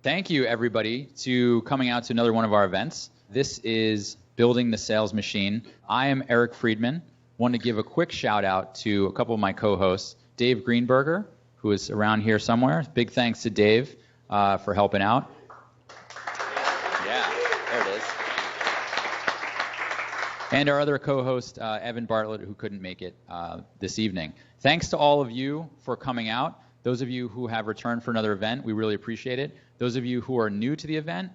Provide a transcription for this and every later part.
Thank you, everybody, to coming out to another one of our events. This is Building the Sales Machine. I am Eric Friedman. Want to give a quick shout out to a couple of my co-hosts, Dave Greenberger, who is around here somewhere. Big thanks to Dave for helping out. Yeah, there it is. And our other co-host, Evan Bartlett, who couldn't make it this evening. Thanks to all of you for coming out. Those of you who have returned for another event, we really appreciate it. Those of you who are new to the event,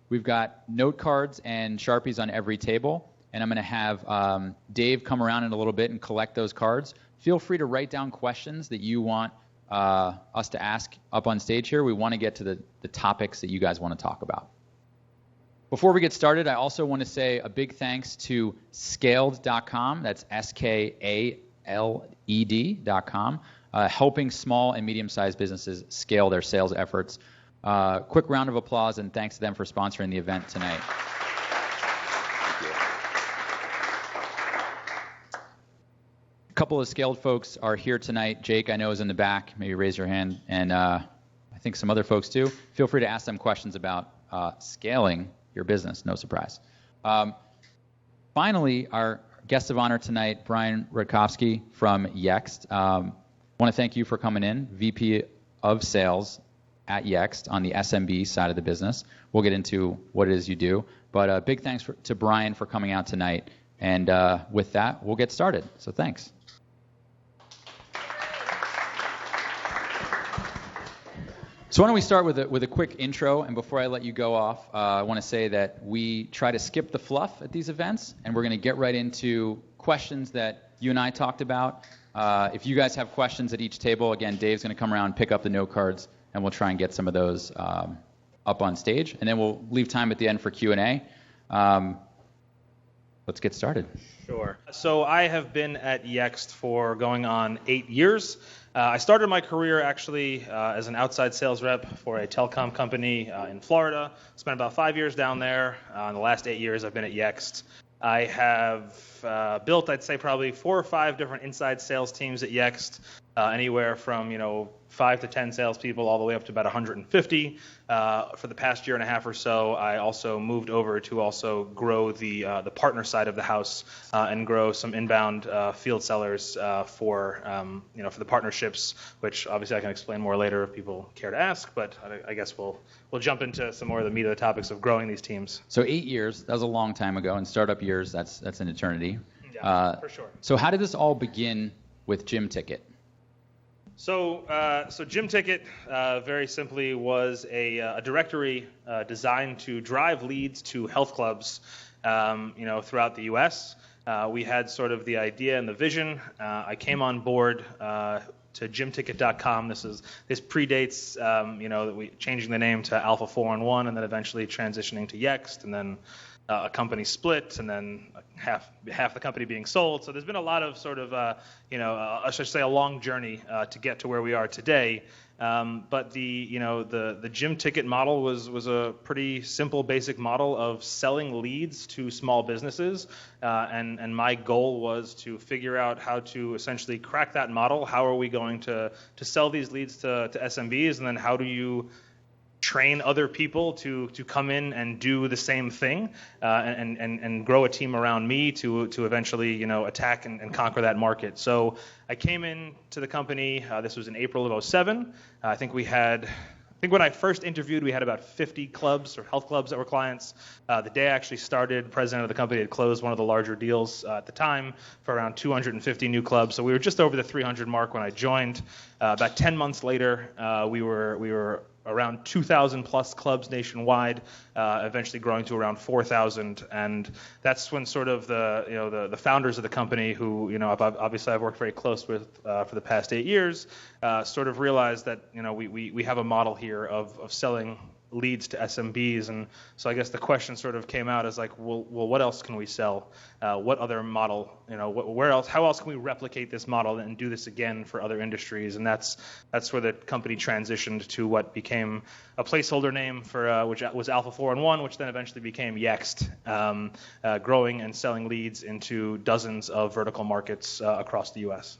we've got note cards and Sharpies on every table, and I'm going to have Dave come around in a little bit and collect those cards. Feel free to write down questions that you want us to ask up on stage here. We want to get to the topics that you guys want to talk about. Before we get started, I also want to say a big thanks to Scaled.com. That's SKALED.com, helping small and medium-sized businesses scale their sales efforts. Quick round of applause and thanks to them for sponsoring the event tonight. Thank you. A couple of Scaled folks are here tonight. Jake, I know, is in the back. Maybe raise your hand. And I think some other folks too. Feel free to ask them questions about scaling your business. No surprise. Finally, our guest of honor tonight, Bryan Rutcofsky from Yext. I want to thank you for coming in, VP of Sales at Yext on the SMB side of the business. We'll get into what it is you do. But big thanks to Bryan for coming out tonight. And with that, we'll get started. So thanks. So why don't we start with a quick intro, and before I let you go off, I want to say that we try to skip the fluff at these events, and we're going to get right into questions that you and I talked about. If you guys have questions at each table, again, Dave's going to come around, pick up the note cards, and we'll try and get some of those up on stage, and then we'll leave time at the end for Q&A. Let's get started. Sure. So I have been at Yext for going on 8 years. I started my career actually as an outside sales rep for a telecom company in Florida. Spent about 5 years down there. In the last 8 years, I've been at Yext. I have built, I'd say, probably 4 or 5 different inside sales teams at Yext, anywhere from 5 to 10 salespeople all the way up to about 150. For the past year and a half or so, I also moved over to also grow the partner side of the house and grow some inbound field sellers for the partnerships, which obviously I can explain more later if people care to ask. But I guess we'll jump into some more of the meat of the topics of growing these teams. So 8 years, that was a long time ago. In startup years, that's an eternity. Yeah, for sure. So how did this all begin with Gym Ticket? So Gym Ticket, very simply, was a directory designed to drive leads to health clubs, throughout the U.S. We had sort of the idea and the vision. I came on board to gymticket.com. This predates, that we changing the name to Alpha 411, and then eventually transitioning to Yext, and then a company split, and then half the company being sold. So there's been a lot of sort of, I should say, a long journey to get to where we are today. But the Gym Ticket model was a pretty simple, basic model of selling leads to small businesses, and my goal was to figure out how to essentially crack that model. How are we going to sell these leads to SMBs, and then how do you train other people to come in and do the same thing, and grow a team around me to eventually attack and conquer that market. So I came into the company. This was in April of 2007. I think when I first interviewed, we had about 50 clubs or health clubs that were clients. The day I actually started, the president of the company had closed one of the larger deals at the time for around 250 new clubs. So we were just over the 300 mark when I joined. About 10 months later, we were around 2,000 plus clubs nationwide, eventually growing to around 4,000. And that's when sort of the founders of the company, who I've worked very close with for the past 8 years, sort of realized that we have a model here of selling leads to SMBs. And so I guess the question sort of came out as like, well, what else can we sell? What other model, where else, how else can we replicate this model and do this again for other industries? And that's where the company transitioned to what became a placeholder name for, which was Alpha 411, which then eventually became Yext, growing and selling leads into dozens of vertical markets across the U.S.